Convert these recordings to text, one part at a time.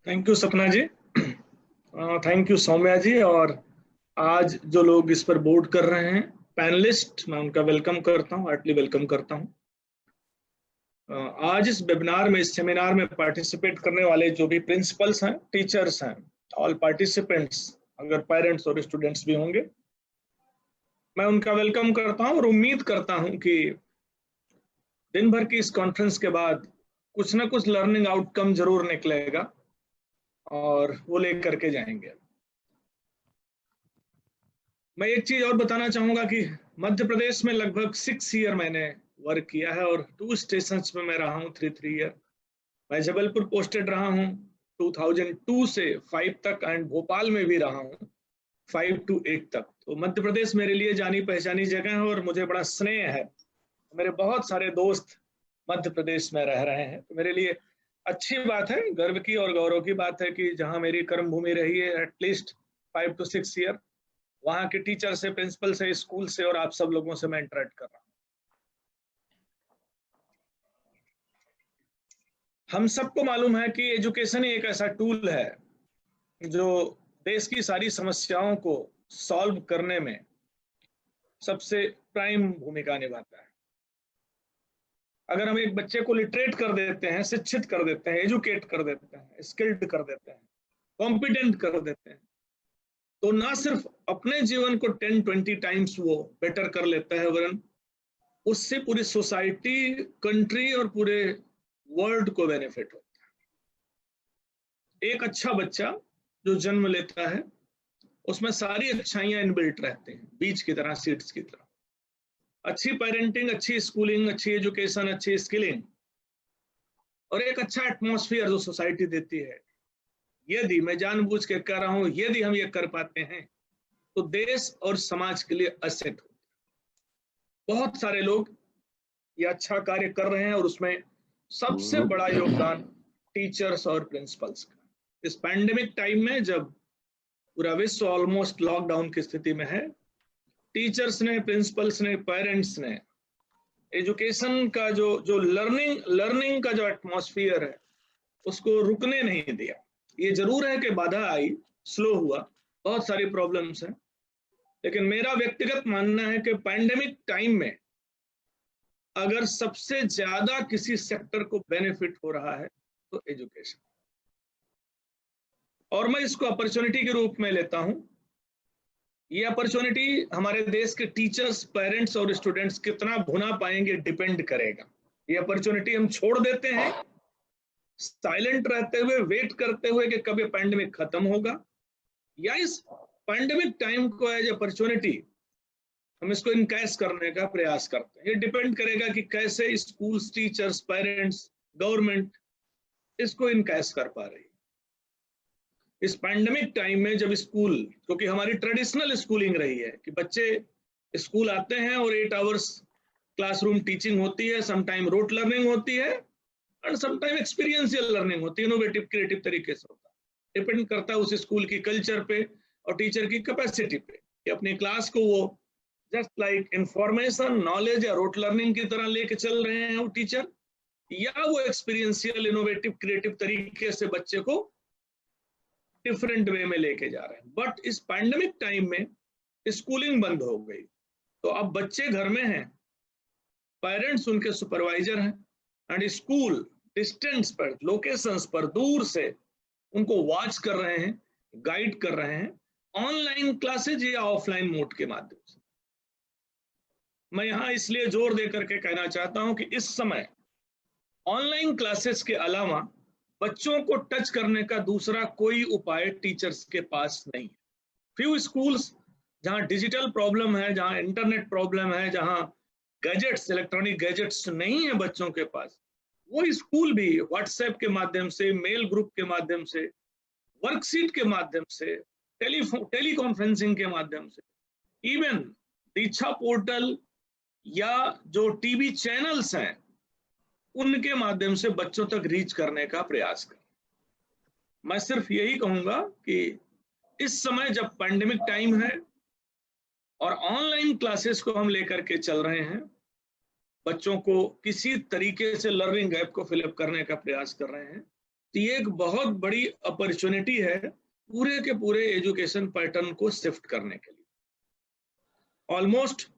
Thank you सपना जी। Thank you Saumya जी। और आज जो लोग इस पर बोर्ड कर रहे हैं पैनलिस्ट, मैं उनका वेलकम करता हूँ, हार्टली वेलकम करता हूँ। आज इस वेबिनार में, इस सेमिनार में पार्टिसिपेट करने वाले जो भी प्रिंसिपल्स हैं, टीचर्स हैं, ऑल पार्टिसिपेंट्स, अगर पेरेंट्स और स्टूडेंट्स भी होंगे, मैं उनका वेलकम करता हूँ और उम्मीद करता हूँ कि दिन भर की इस कॉन्फ्रेंस के बाद कुछ ना कुछ लर्निंग आउटकम जरूर निकलेगा और वो लेकर के जाएंगे। मैं एक चीज और बताना चाहूंगा कि मध्य प्रदेश में लगभग 6 ईयर मैंने वर्क किया है और 2 स्टेशन में मैं रहा हूँ 3 ईयर। मैं जबलपुर पोस्टेड रहा हूँ 2002 से 5 तक एंड भोपाल में भी रहा हूँ 5 to 8 तक। तो मध्य प्रदेश मेरे लिए जानी पहचानी जगह है और मुझे बड़ा स्नेह है। मेरे बहुत सारे दोस्त मध्य प्रदेश में रह रहे हैं, तो मेरे लिए अच्छी बात है, गर्व की और गौरव की बात है कि जहां मेरी कर्म भूमि रही है एटलीस्ट 5 to 6 ईयर, वहां के टीचर से, प्रिंसिपल से, स्कूल से और आप सब लोगों से मैं इंटरेक्ट कर रहा हूँ। हम सबको मालूम है कि एजुकेशन ही एक ऐसा टूल है जो देश की सारी समस्याओं को सॉल्व करने में सबसे प्राइम भूमिका निभाता है। अगर हम एक बच्चे को लिटरेट कर देते हैं, शिक्षित कर देते हैं, एजुकेट कर देते हैं, स्किल्ड कर देते हैं, कॉम्पिटेंट कर देते हैं, तो ना सिर्फ अपने जीवन को 10-20 टाइम्स वो बेटर कर लेता है, वरन उससे पूरी सोसाइटी, कंट्री और पूरे वर्ल्ड को बेनिफिट होता है। एक अच्छा बच्चा जो जन्म लेता है उसमें सारी अच्छाइयां इनबिल्ट रहते हैं, बीज की तरह, सीड्स की तरह। अच्छी पेरेंटिंग, अच्छी स्कूलिंग, अच्छी एजुकेशन, अच्छी स्किलिंग और एक अच्छा एटमॉस्फेयर जो सोसाइटी देती है, यदि, मैं जानबूझ के कह रहा हूं, यदि हम ये कर पाते हैं तो देश और समाज के लिए असेट हो। बहुत सारे लोग ये अच्छा कार्य कर रहे हैं और उसमें सबसे बड़ा योगदान टीचर्स और प्रिंसिपल्स का। इस पैंडेमिक टाइम में जब पूरा विश्व ऑलमोस्ट लॉकडाउन की स्थिति में है, टीचर्स ने, प्रिंसिपल्स ने, पेरेंट्स ने एजुकेशन का जो जो लर्निंग लर्निंग का जो एटमॉस्फेयर है उसको रुकने नहीं दिया। ये जरूर है कि बाधा आई, स्लो हुआ, बहुत सारी प्रॉब्लम्स हैं, लेकिन मेरा व्यक्तिगत मानना है कि पैंडेमिक टाइम में अगर सबसे ज्यादा किसी सेक्टर को बेनिफिट हो रहा है तो एजुकेशन। और मैं इसको अपॉर्चुनिटी के रूप में लेता हूं। ये अपॉर्चुनिटी हमारे देश के टीचर्स, पेरेंट्स और स्टूडेंट्स कितना भुना पाएंगे डिपेंड करेगा। ये अपॉर्चुनिटी हम छोड़ देते हैं साइलेंट रहते हुए, वेट करते हुए कि कब ये पैंडेमिक खत्म होगा, या इस पैंडेमिक टाइम को एज अपॉर्चुनिटी हम इसको इनकैश करने का प्रयास करते हैं। ये डिपेंड करेगा कि कैसे स्कूल्स, टीचर्स, पेरेंट्स, गवर्नमेंट इसको इनकैश कर पा रही है। इस पैंडेमिक टाइम में जब स्कूल, क्योंकि हमारी ट्रेडिशनल स्कूलिंग रही है कि बच्चे स्कूल आते हैं और 8 आवर्स क्लासरूम टीचिंग होती है, समटाइम रोट लर्निंग होती है एंड समटाइम एक्सपीरियंशियल लर्निंग होती है, इनोवेटिव, क्रिएटिव तरीके से होता है। डिपेंड करता है उस स्कूल की कल्चर पे और टीचर की कैपेसिटी पे कि अपनी क्लास को वो जस्ट लाइक इंफॉर्मेशन, नॉलेज या रोट लर्निंग की तरह लेके चल रहे हैं वो टीचर, या वो एक्सपीरियंशियल, इनोवेटिव, क्रिएटिव तरीके से बच्चे को डिफरेंट वे में लेके जा रहे हैं। बट इस पैंडेमिक टाइम में स्कूलिंग बंद हो गई, तो अब बच्चे घर में हैं, पेरेंट्स उनके सुपरवाइजर हैं एंड स्कूल डिस्टेंस पर, लोकेशंस पर दूर से उनको वॉच कर रहे हैं, गाइड कर रहे हैं, ऑनलाइन क्लासेज या ऑफलाइन मोड के माध्यम से। मैं यहां इसलिए जोर देकर के कहना चाहता हूं कि इस समय ऑनलाइन क्लासेस के अलावा बच्चों को टच करने का दूसरा कोई उपाय टीचर्स के पास नहीं है। फ्यू स्कूल्स जहां डिजिटल प्रॉब्लम है, जहां इंटरनेट प्रॉब्लम है, जहां गैजेट्स, इलेक्ट्रॉनिक गैजेट्स नहीं है बच्चों के पास, वो स्कूल भी व्हाट्सएप के माध्यम से, मेल ग्रुप के माध्यम से, वर्कशीट के माध्यम से, टेली कॉन्फ्रेंसिंग के माध्यम से, इवन दीक्षा पोर्टल या जो टीवी चैनल्स हैं उनके माध्यम से बच्चों तक रीच करने का प्रयास करें। मैं सिर्फ यही कहूंगा कि इस समय जब पैंडेमिक टाइम है और ऑनलाइन क्लासेस को हम लेकर के चल रहे हैं, बच्चों को किसी तरीके से लर्निंग गैप को फिलअप करने का प्रयास कर रहे हैं, तो ये एक बहुत बड़ी अपॉर्चुनिटी है पूरे के पूरे एजुकेशन पैटर्न को शिफ्ट करने के लिए। ऑलमोस्ट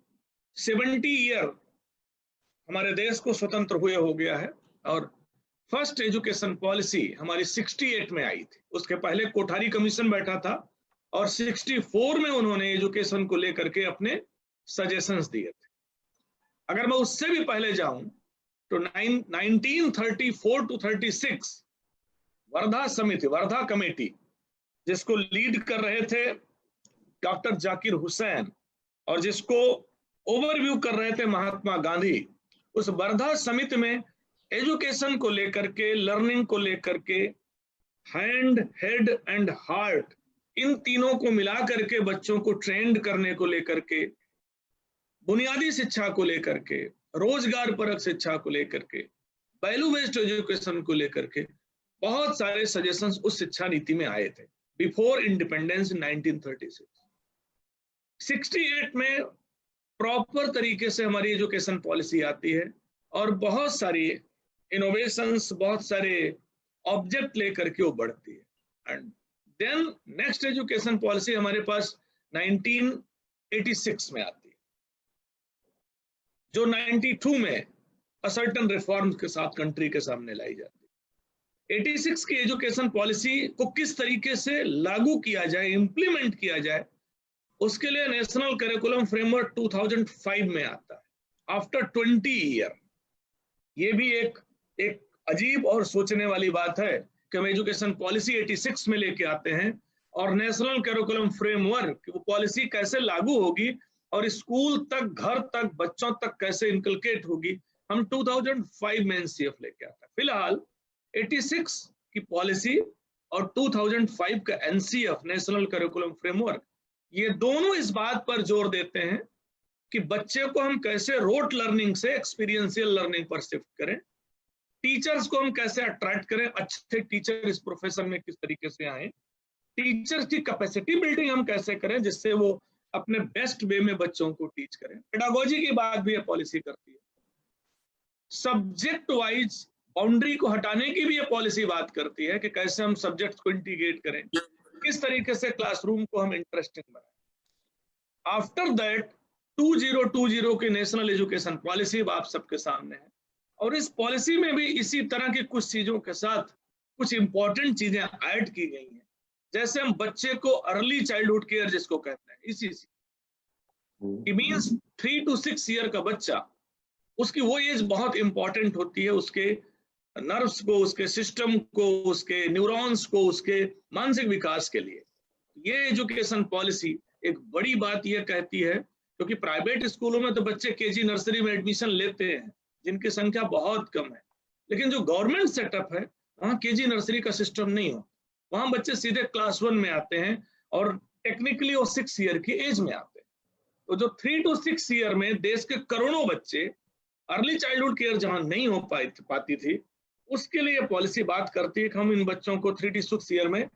70 ईयर हमारे देश को स्वतंत्र हुए हो गया है और फर्स्ट एजुकेशन पॉलिसी हमारी 68 में आई थी। उसके पहले कोठारी कमीशन बैठा था और 64 में उन्होंने एजुकेशन को लेकर के अपने सजेशंस दिए थे। अगर मैं उससे भी पहले जाऊं तो 1934 टू 36 वर्धा समिति, वर्धा कमेटी, जिसको लीड कर रहे थे डॉक्टर जाकिर हुसैन और जिसको ओवरव्यू कर रहे थे महात्मा गांधी, उस वर्धा समिति में एजुकेशन को लेकर के, लर्निंग को लेकर के, हैंड, हेड एंड हार्ट, इन तीनों को मिला करके बच्चों को ट्रेंड करने को लेकर के, बुनियादी शिक्षा को लेकर के, रोजगार परक शिक्षा को लेकर के, वैल्यू बेस्ड एजुकेशन को लेकर के बहुत सारे सजेशंस उस शिक्षा नीति में आए थे बिफोर इंडिपेंडेंस 1936। 68 में प्रॉपर तरीके से हमारी एजुकेशन पॉलिसी आती है और बहुत सारी इनोवेशंस, बहुत सारे ऑब्जेक्ट लेकर के वो बढ़ती है। And then next education policy हमारे पास 1986 में आती है, जो 92 में असर्टन रिफॉर्म्स के साथ कंट्री के सामने लाई जाती है। 86 की एजुकेशन पॉलिसी को किस तरीके से लागू किया जाए, इंप्लीमेंट किया जाए, उसके लिए नेशनल करिकुलम फ्रेमवर्क 2005 में आता है आफ्टर 20 ईयर। ये भी एक अजीब और सोचने वाली बात है कि हम एजुकेशन पॉलिसी 86 में लेके आते हैं और नेशनल करिकुलम फ्रेमवर्क वो पॉलिसी कैसे लागू होगी और स्कूल तक, घर तक, बच्चों तक कैसे इनकलकेट होगी, हम 2005 में एनसीएफ लेके आते हैं। फिलहाल 86 की पॉलिसी और 2005 का एनसीएफ, नेशनल करिकुलम फ्रेमवर्क, ये दोनों इस बात पर जोर देते हैं कि बच्चे को हम कैसे रोट लर्निंग से एक्सपीरियंशियल लर्निंग पर शिफ्ट करें, टीचर्स को हम कैसे अट्रैक्ट करें, अच्छे टीचर इस प्रोफेशन में किस तरीके से आए, टीचर्स की कैपेसिटी बिल्डिंग हम कैसे करें जिससे वो अपने बेस्ट वे में बच्चों को टीच करें। पेडागोजी की बात भी ये पॉलिसी करती है। सब्जेक्ट वाइज बाउंड्री को हटाने की भी ये पॉलिसी बात करती है कि कैसे हम सब्जेक्ट्स को इंटीग्रेट करें, किस तरीके से क्लासरूम को हम इंटरेस्टिंग बनाएं। आफ्टर दैट 2020 की नेशनल एजुकेशन पॉलिसी आप सबके सामने है और इस पॉलिसी में भी इसी तरह की कुछ चीजों के साथ कुछ इंपॉर्टेंट चीजें ऐड की गई हैं। जैसे हम बच्चे को अर्ली चाइल्डहुड केयर जिसको कहते हैं, इसी मीन्स 3 to 6 ईयर का बच्चा, उसकी वो एज बहुत इंपॉर्टेंट होती है उसके नर्व्स को, उसके सिस्टम को, उसके न्यूरॉन्स को, उसके मानसिक विकास के लिए। ये एजुकेशन पॉलिसी एक बड़ी बात ये कहती है, क्योंकि प्राइवेट स्कूलों में तो बच्चे केजी नर्सरी में एडमिशन लेते हैं जिनकी संख्या बहुत कम है, लेकिन जो गवर्नमेंट सेटअप है वहाँ केजी नर्सरी का सिस्टम नहीं हो, वहाँ बच्चे सीधे क्लास 1 में आते हैं और टेक्निकली वो 6 ईयर की एज में आते हैं। तो जो 3 to 6 ईयर में देश के करोड़ों बच्चे अर्ली चाइल्डहुड केयर जहाँ नहीं हो पाती थी, उसके लिए पॉलिसी बात करती है कि हम इन बच्चों को 3 to 6 ईयर में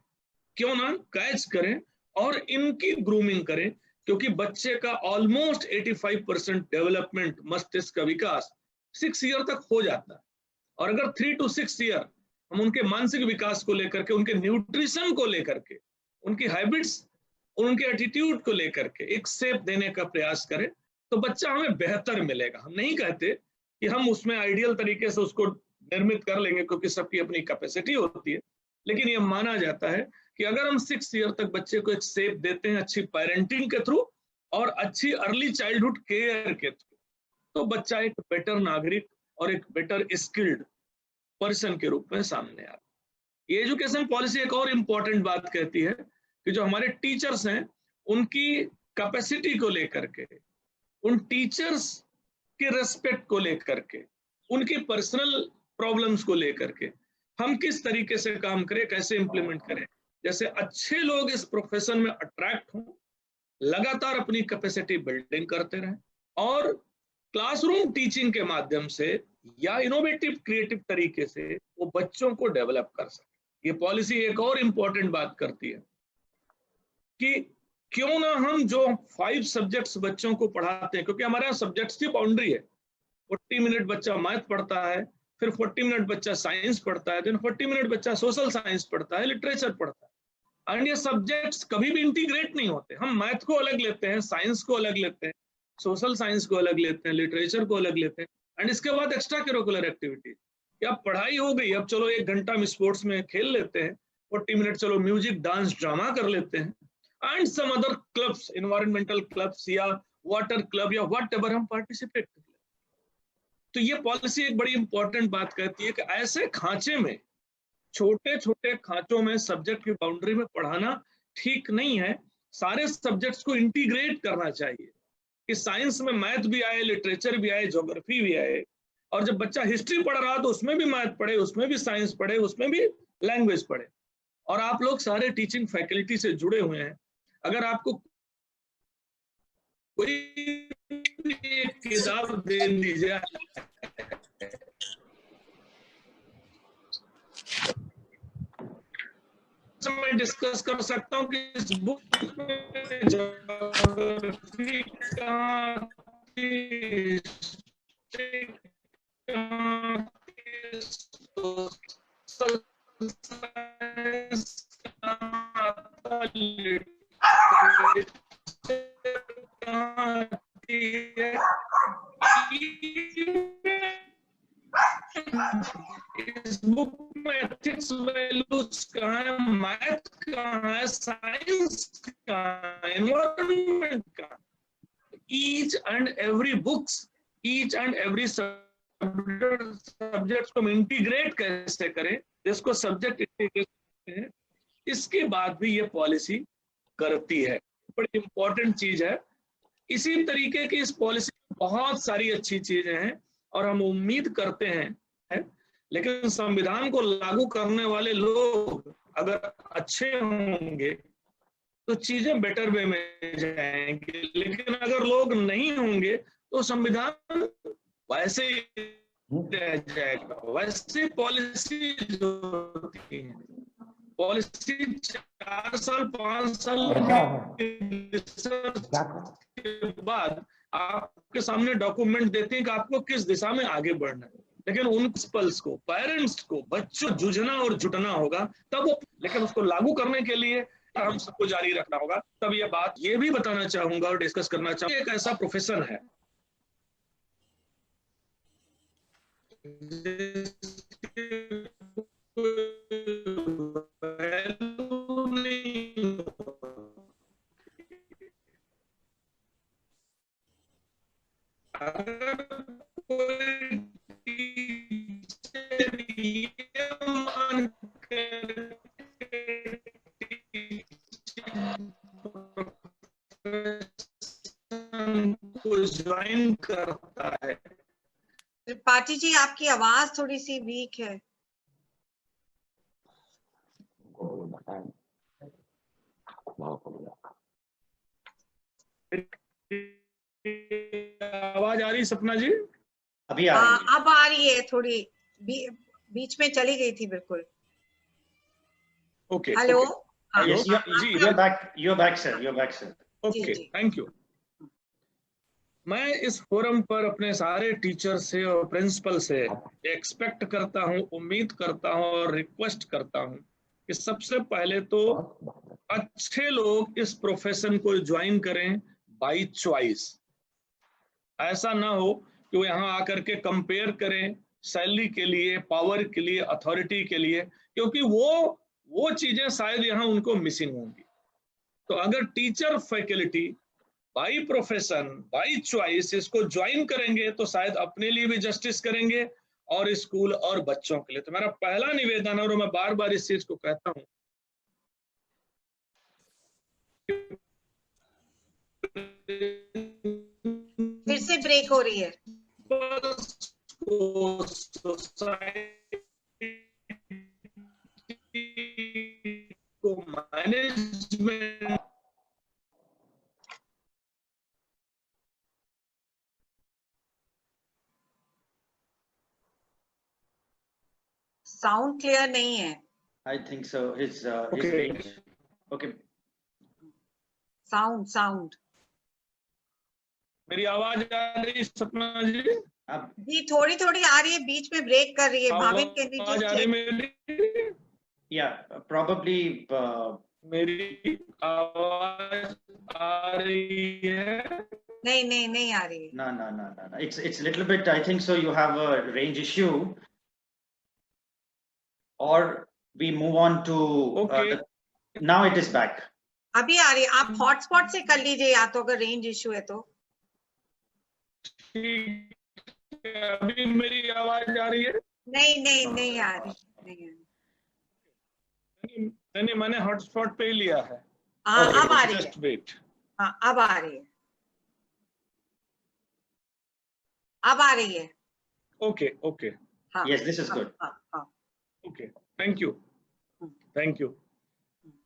क्यों ना कैच करें और इनकी ग्रूमिंग करें, क्योंकि बच्चे का ऑलमोस्ट 85% डेवलपमेंट, मस्तिष्क का विकास 6 ईयर तक हो जाता है। और अगर 3 to 6 ईयर हम उनके मानसिक विकास को लेकर के, उनके न्यूट्रिशन को लेकर के, उनकी हैबिट्स, उनके एटीट्यूड को लेकर के एक शेप देने का प्रयास करें तो बच्चा हमें बेहतर मिलेगा। हम नहीं कहते कि हम उसमें आइडियल तरीके से उसको निर्मित कर लेंगे, क्योंकि सबकी अपनी कैपेसिटी होती है, लेकिन ये माना जाता है कि अगर हम 6 ईयर तक बच्चे को एक शेप देते हैं अच्छी पेरेंटिंग के थ्रू और अच्छी अर्ली चाइल्डहुड केयर के थ्रू, तो बच्चा एक बेटर नागरिक और एक बेटर स्किल्ड पर्सन के रूप में सामने आता है। ये एजुकेशन पॉलिसी एक और इम्पोर्टेंट बात कहती है कि जो हमारे टीचर्स हैं उनकी कैपेसिटी को लेकर के, उन टीचर्स के रेस्पेक्ट को लेकर के, उनकी पर्सनल प्रॉब्लम्स को लेकर के हम किस तरीके से काम करें, कैसे इंप्लीमेंट करें, जैसे अच्छे लोग इस प्रोफेशन में अट्रैक्ट हों, लगातार अपनी कैपेसिटी बिल्डिंग करते रहें और क्लासरूम टीचिंग के माध्यम से या इनोवेटिव क्रिएटिव तरीके से वो बच्चों को डेवलप कर सके। ये पॉलिसी एक और इंपॉर्टेंट बात करती है कि क्यों ना हम जो 5 सब्जेक्ट्स बच्चों को पढ़ाते हैं, क्योंकि हमारे यहाँ सब्जेक्ट्स की बाउंड्री है, 40 मिनट बच्चा मैथ पढ़ता है, फिर 40 मिनट बच्चा साइंस पढ़ता है, देन 40 मिनट बच्चा सोशल साइंस पढ़ता है, लिटरेचर पढ़ता है। एंड ये सब्जेक्ट्स कभी भी इंटीग्रेट नहीं होते। हम मैथ को अलग लेते हैं, साइंस को अलग लेते हैं, सोशल साइंस को अलग लेते हैं, लिटरेचर को अलग लेते हैं, एंड इसके बाद एक्स्ट्रा करिकुलर एक्टिविटी। या पढ़ाई हो गई, अब चलो 1 घंटा हम स्पोर्ट्स में खेल लेते हैं, 40 मिनट चलो म्यूजिक, डांस, ड्रामा कर लेते हैं, and some other clubs, environmental clubs या वाटर क्लब या व्हाटएवर हम पार्टिसिपेट कर लेते हैं। तो ये पॉलिसी एक बड़ी इंपॉर्टेंट बात कहती है कि ऐसे खांचे में, छोटे छोटे खांचों में सब्जेक्ट की बाउंड्री में पढ़ाना ठीक नहीं है। सारे सब्जेक्ट्स को इंटीग्रेट करना चाहिए कि साइंस में मैथ भी आए, लिटरेचर भी आए, ज्योग्राफी भी आए, और जब बच्चा हिस्ट्री पढ़ रहा तो उसमें भी मैथ पढ़े, उसमें भी साइंस पढ़े, उसमें भी लैंग्वेज पढ़े। और आप लोग सारे टीचिंग फैकल्टी से जुड़े हुए हैं, अगर आपको कोई एक किताब दे दी जाए, मैं डिस्कस कर सकता हूँ कि इस बुक में ज्योग्राफी कहाँ थी, सोशल साइंस कहाँ था, इस बुक में एथिक्स वैल्यूज कहाँ है, मैथ कहाँ है, साइंस कहाँ है, एनवायरमेंट कहाँ। Each and every books, each and every subject को इंटीग्रेट कैसे करें, जिसको सब्जेक्ट इंटीग्रेट है, इसके बाद भी ये पॉलिसी करती है। बड़ी इंपॉर्टेंट चीज है। इसी तरीके की इस पॉलिसी में बहुत सारी अच्छी चीजें हैं और हम उम्मीद करते हैं, लेकिन संविधान को लागू करने वाले लोग अगर अच्छे होंगे तो चीजें बेटर वे में जाएंगी, लेकिन अगर लोग नहीं होंगे तो संविधान वैसे ही रह जाएगा। वैसे पॉलिसी जो होती है, पॉलिसी 4 साल 5 साल के बाद आपके सामने डॉक्यूमेंट देते हैं कि आपको किस दिशा में आगे बढ़ना है, लेकिन उन पल्स को, पेरेंट्स को, बच्चों जूझना और जुटना होगा तब वो, लेकिन उसको लागू करने के लिए हम सबको जारी रखना होगा। तब ये बात ये भी बताना चाहूंगा और डिस्कस करना चाहूंगा, एक ऐसा प्रोफेशन है अगर कोई को ज्वाइन करता है। त्रिपाठी जी, आपकी आवाज थोड़ी सी वीक है। आवाज आ रही सपना जी? अभी आ रही है। अब आ रही है, थोड़ी बीच में चली गई थी बिल्कुल। Okay, hello. Yes, you're back sir. Okay, thank you. मैं इस फोरम पर अपने सारे टीचर से और प्रिंसिपल से एक्सपेक्ट करता हूं, उम्मीद करता हूं और रिक्वेस्ट करता हूं कि सबसे पहले तो अच्छे लोग इस प्रोफेशन को ज्वाइन करें बाय चॉइस। ऐसा ना हो कि वो यहाँ आकर के कंपेयर करें सैलरी के लिए, पावर के लिए, अथॉरिटी के लिए, क्योंकि वो चीजें शायद यहाँ उनको मिसिंग होंगी। तो अगर teacher faculty by profession, by choice इसको ज्वाइन करेंगे तो शायद अपने लिए भी जस्टिस करेंगे और स्कूल और बच्चों के लिए। तो मेरा पहला निवेदन है और मैं बार बार इस चीज को कहता हूं, फिर से ब्रेक हो रही है। को मैनेजमेंट साउंड क्लियर नहीं है। I think so. His Okay. range. Okay. Sound मेरी आवाज आ रही सपना जी? अब जी थोड़ी थोड़ी आ रही है, बीच में ब्रेक कर रही है। भाविन कैन यू आवाज आ रही जस्ट मेरी? या probably मेरी आवाज आ रही है? नहीं आ रही है। no. It's little bit. I think so. You have a range issue, or we move on to. Okay. Now it is back. अभी आ रही है, आप हॉटस्पॉट से कर लीजिए या तो, अगर रेंज इशू है तो। ठीक है, अभी मेरी आवाज आ रही है? नहीं आ रही, नहीं आ रही। नहीं, मैंने हॉटस्पॉट पे ही लिया है। हाँ Okay, अब आ रही है। Just wait. हाँ अब आ रही है, अब आ रही है। ओके ओके हाँ Yes, this is good. हाँ ओके, थैंक यू।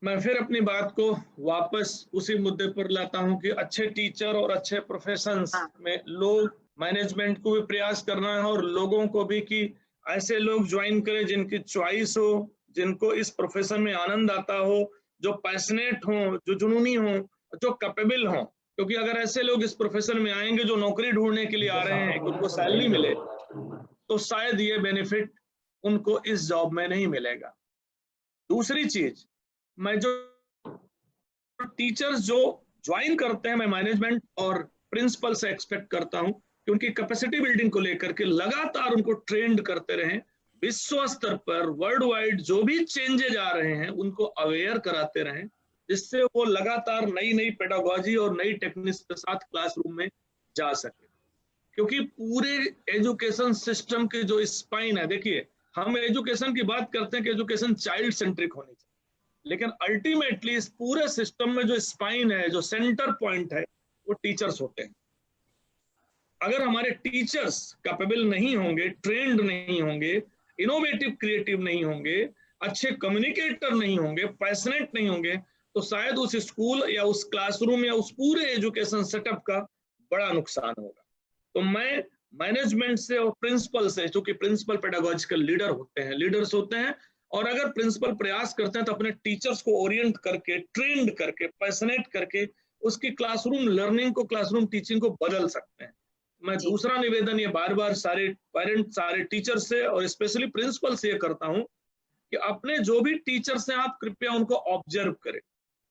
मैं फिर अपनी बात को वापस उसी मुद्दे पर लाता हूं कि अच्छे टीचर और अच्छे प्रोफेशंस हाँ। में लोग मैनेजमेंट को भी प्रयास करना है और लोगों को भी कि ऐसे लोग ज्वाइन करें जिनकी चॉइस हो, जिनको इस प्रोफेशन में आनंद आता हो, जो पैशनेट हो, जो जुनूनी हो, जो कैपेबल हो। क्योंकि अगर ऐसे लोग इस प्रोफेशन में आएंगे जो नौकरी ढूंढने के लिए आ रहे हैं कि उनको सैलरी मिले, तो शायद ये बेनिफिट उनको इस जॉब में नहीं मिलेगा। दूसरी चीज, मैं जो टीचर्स जो ज्वाइन करते हैं, मैं मैनेजमेंट और प्रिंसिपल से एक्सपेक्ट करता हूं कि उनकी कैपेसिटी बिल्डिंग को लेकर के लगातार उनको ट्रेंड करते रहें, विश्व स्तर पर वर्ल्ड वाइड जो भी चेंजेज आ रहे हैं उनको अवेयर कराते रहें, जिससे वो लगातार नई पेडागॉजी और नई टेक्निक्स के साथ क्लासरूम में जा सके। क्योंकि पूरे एजुकेशन सिस्टम के जो स्पाइन है, देखिए हम एजुकेशन की बात करते हैं कि एजुकेशन चाइल्ड सेंट्रिक होनी चाहिए, लेकिन अल्टीमेटली इस पूरे सिस्टम में जो स्पाइन है, जो सेंटर पॉइंट है, वो टीचर्स होते हैं। अगर हमारे टीचर्स कैपेबल नहीं होंगे, ट्रेंड नहीं होंगे, इनोवेटिव क्रिएटिव नहीं होंगे, अच्छे कम्युनिकेटर नहीं होंगे, पैशनेट नहीं होंगे, तो शायद उस स्कूल या उस क्लासरूम या उस पूरे एजुकेशन सेटअप का बड़ा नुकसान होगा। तो मैं मैनेजमेंट से और प्रिंसिपल से, क्योंकि प्रिंसिपल पेडागॉजिकल लीडर होते हैं, लीडर्स होते हैं, और अगर प्रिंसिपल प्रयास करते हैं तो अपने टीचर्स को ओरिएंट करके, ट्रेंड करके, पैशनेट करके उसकी क्लासरूम लर्निंग को, क्लासरूम टीचिंग को बदल सकते हैं। मैं दूसरा निवेदन ये बार बार सारे पेरेंट, सारे टीचर्स से और स्पेशली प्रिंसिपल से ये करता हूं कि अपने जो भी टीचर्स हैं आप कृपया उनको ऑब्जर्व करें,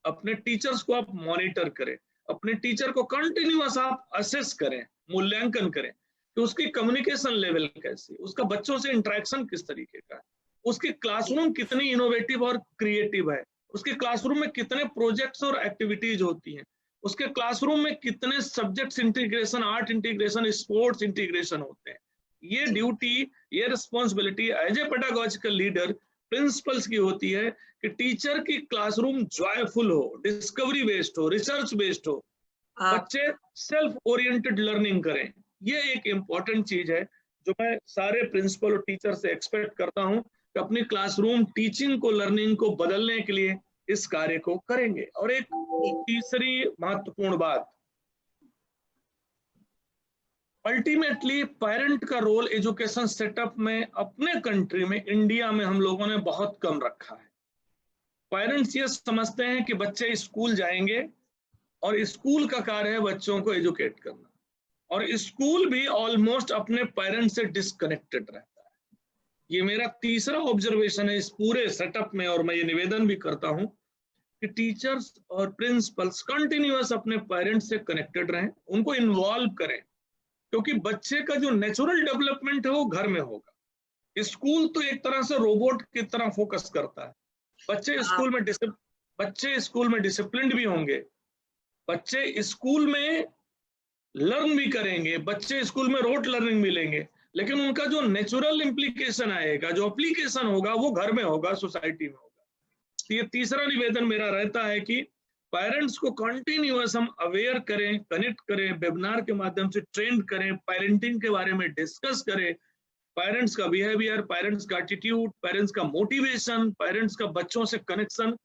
अपने टीचर्स को आप मॉनिटर करें, अपने टीचर को कंटिन्यूअस आप असेस करें, मूल्यांकन करें कि उसकी कम्युनिकेशन लेवल कैसी, उसका बच्चों से इंटरेक्शन किस तरीके का है, उसकी क्लासरूम कितनी इनोवेटिव और क्रिएटिव है, उसके क्लासरूम में कितने प्रोजेक्ट्स और एक्टिविटीज होती हैं, उसके क्लासरूम में कितने subjects integration, art integration, sports integration होते हैं। ये ड्यूटी, ये responsibility as a pedagogical leader principals की होती है कि टीचर की क्लासरूम जॉयफुल हो, डिस्कवरी बेस्ड हो, रिसर्च बेस्ड हो, बच्चे सेल्फ ओरिएंटेड लर्निंग करें। ये एक इंपॉर्टेंट चीज है जो मैं सारे प्रिंसिपल और टीचर से एक्सपेक्ट करता हूं कि अपनी क्लासरूम टीचिंग को, लर्निंग को बदलने के लिए इस कार्य को करेंगे। और एक तीसरी महत्वपूर्ण बात, अल्टीमेटली पेरेंट का रोल एजुकेशन सेटअप में अपने कंट्री में, इंडिया में हम लोगों ने बहुत कम रखा है। पेरेंट्स ये समझते हैं कि बच्चे स्कूल जाएंगे और स्कूल का कार्य है बच्चों को एजुकेट करना, और स्कूल भी ऑलमोस्ट अपने पेरेंट्स से डिस्कनेक्टेड रहता है। ये मेरा तीसरा ऑब्जर्वेशन है इस पूरे सेटअप में, और मैं ये निवेदन भी करता हूं कि टीचर्स और प्रिंसिपल्स कंटिन्यूअस अपने पेरेंट्स से कनेक्टेड रहें, उनको इन्वॉल्व करें, क्योंकि बच्चे का जो नेचुरल डेवलपमेंट है वो घर में होगा। स्कूल तो एक तरह से रोबोट की तरह फोकस करता है। बच्चे स्कूल में डिसिप्लिन्ड भी होंगे, बच्चे स्कूल में लर्न भी करेंगे, बच्चे स्कूल में रोट लर्निंग मिलेंगे, लेकिन उनका जो नेचुरल इम्प्लीकेशन आएगा, जो एप्लीकेशन होगा, वो घर में होगा, सोसाइटी में होगा। ये तीसरा निवेदन मेरा रहता है कि पेरेंट्स को कंटिन्यूअस हम अवेयर करें, कनेक्ट करें, वेबिनार के माध्यम से ट्रेंड करें, पेरेंटिंग के बारे में डिस्कस करें, पेरेंट्स का बिहेवियर, पेरेंट्स का एटीट्यूड, पेरेंट्स का मोटिवेशन, पेरेंट्स का बच्चों से कनेक्शन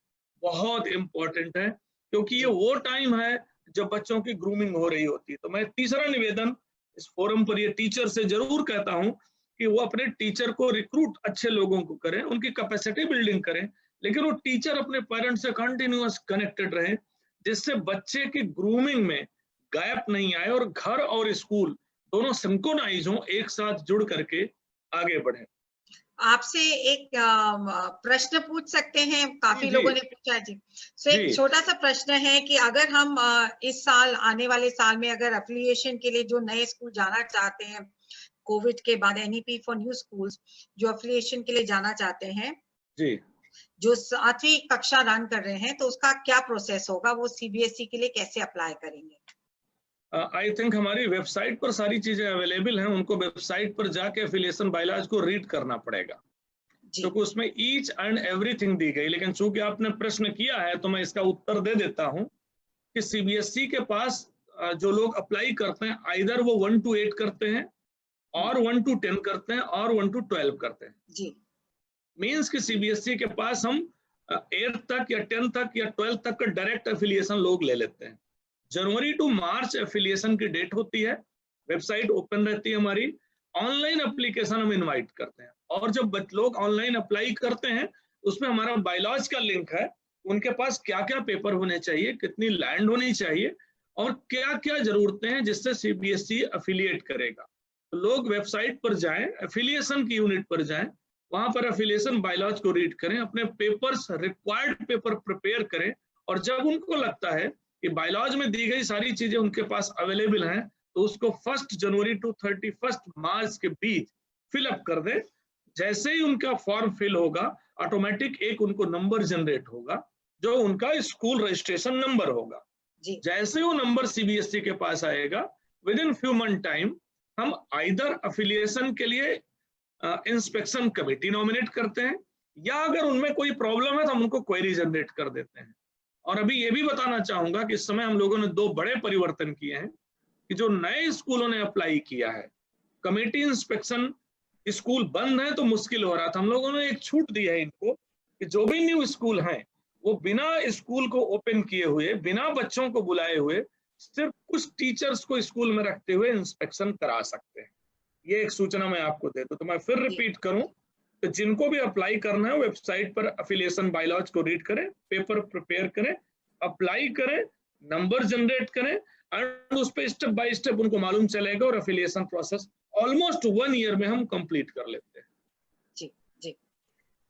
बहुत इंपॉर्टेंट है, क्योंकि ये वो टाइम है जब बच्चों की ग्रूमिंग हो रही होती है। तो मैं तीसरा निवेदन इस फोरम पर ये टीचर से जरूर कहता हूं कि वो अपने टीचर को रिक्रूट अच्छे लोगों को करें, उनकी कैपेसिटी बिल्डिंग करें, लेकिन वो टीचर अपने पेरेंट्स से कंटिन्यूअस कनेक्टेड रहे, जिससे बच्चे की ग्रूमिंग में गैप नहीं आए और घर और स्कूल दोनों सिंक्रोनाइज हों, एक साथ जुड़ करके आगे बढ़े। आपसे एक प्रश्न पूछ सकते हैं, काफी जी, लोगों ने पूछा है जी। सो जी। एक छोटा सा प्रश्न है कि अगर हम इस साल, आने वाले साल में अगर एफिलिएशन के लिए जो नए स्कूल जाना चाहते हैं, कोविड के बाद NEP फॉर न्यू स्कूल्स जो एफिलिएशन के लिए जाना चाहते हैं, जी, जो 7वीं कक्षा रन कर रहे हैं, तो उसका क्या प्रोसेस होगा? वो CBSE के लिए कैसे अप्लाई करेंगे? आई थिंक हमारी वेबसाइट पर सारी चीजें अवेलेबल हैं, उनको वेबसाइट पर जाके एफिलिएशन बायलॉज को रीड करना पड़ेगा, जी, क्योंकि उसमें ईच एंड एवरीथिंग दी गई। लेकिन चूंकि आपने प्रश्न किया है तो मैं इसका उत्तर दे देता हूं कि CBSE के पास जो लोग अप्लाई करते हैं, आइदर वो 1 to 8 करते हैं और 1 to 10 करते हैं और 1 to 12 करते हैं। जी, मीन्स कि CBSE के पास हम 8 तक या 10 तक या 12 तक का डायरेक्ट एफिलिएशन लोग ले लेते हैं। जनवरी टू मार्च एफिलिएशन की डेट होती है, वेबसाइट ओपन रहती है हमारी, ऑनलाइन एप्लीकेशन हम इनवाइट करते हैं, और जब लोग ऑनलाइन अप्लाई करते हैं उसमें हमारा बायलॉज का लिंक है, उनके पास क्या क्या पेपर होने चाहिए, कितनी लैंड होनी चाहिए और क्या क्या जरूरतें हैं जिससे CBSE एफिलिएट करेगा। तो लोग वेबसाइट पर जाएं, एफिलिएशन की यूनिट पर जाएं, वहां पर एफिलिएशन बायलॉज को रीड करें, अपने पेपर्स, रिक्वायर्ड पेपर प्रिपेयर करें, और जब उनको लगता है कि बायलॉज में दी गई सारी चीजें उनके पास अवेलेबल हैं, तो उसको 1 जनवरी टू 31 मार्च के बीच फिलअप कर दे। जैसे ही उनका फॉर्म फिल होगा, ऑटोमेटिक एक उनको नंबर जनरेट होगा जो उनका स्कूल रजिस्ट्रेशन नंबर होगा। जी, जैसे वो नंबर CBSE के पास आएगा, with in few month time हम आइदर अफिलिएशन के लिए इंस्पेक्शन कमेटी नॉमिनेट करते हैं, या अगर उनमें कोई प्रॉब्लम है तो हम उनको क्वेरी जनरेट कर देते हैं। और अभी ये भी बताना चाहूंगा कि इस समय हम लोगों ने 2 बड़े परिवर्तन किए हैं कि जो नए स्कूलों ने अप्लाई किया है, कमेटी इंस्पेक्शन, स्कूल बंद है तो मुश्किल हो रहा था, हम लोगों ने एक छूट दी है इनको कि जो भी न्यू स्कूल हैं वो बिना स्कूल को ओपन किए हुए, बिना बच्चों को बुलाए हुए, सिर्फ कुछ टीचर्स को स्कूल में रखते हुए इंस्पेक्शन करा सकते हैं। ये एक सूचना मैं आपको दे दूं, तो मैं फिर जी, रिपीट करूं, तो जिनको भी अप्लाई करना है वेबसाइट पर एफिलिएशन बायलॉज को रीड करें, पेपर प्रिपेयर करें, अप्लाई करें, नंबर जनरेट करें, एंड उस पर स्टेप बाय स्टेप उनको मालूम चलेगा और एफिलिएशन प्रोसेस ऑलमोस्ट 1 ईयर में हम कंप्लीट कर लेते हैं। जी, जी।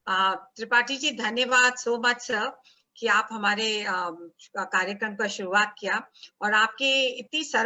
त्रिपाठी जी, धन्यवाद सो मच सर कि आप हमारे कार्यक्रम का शुरुआत किया, और आपके इतनी सरल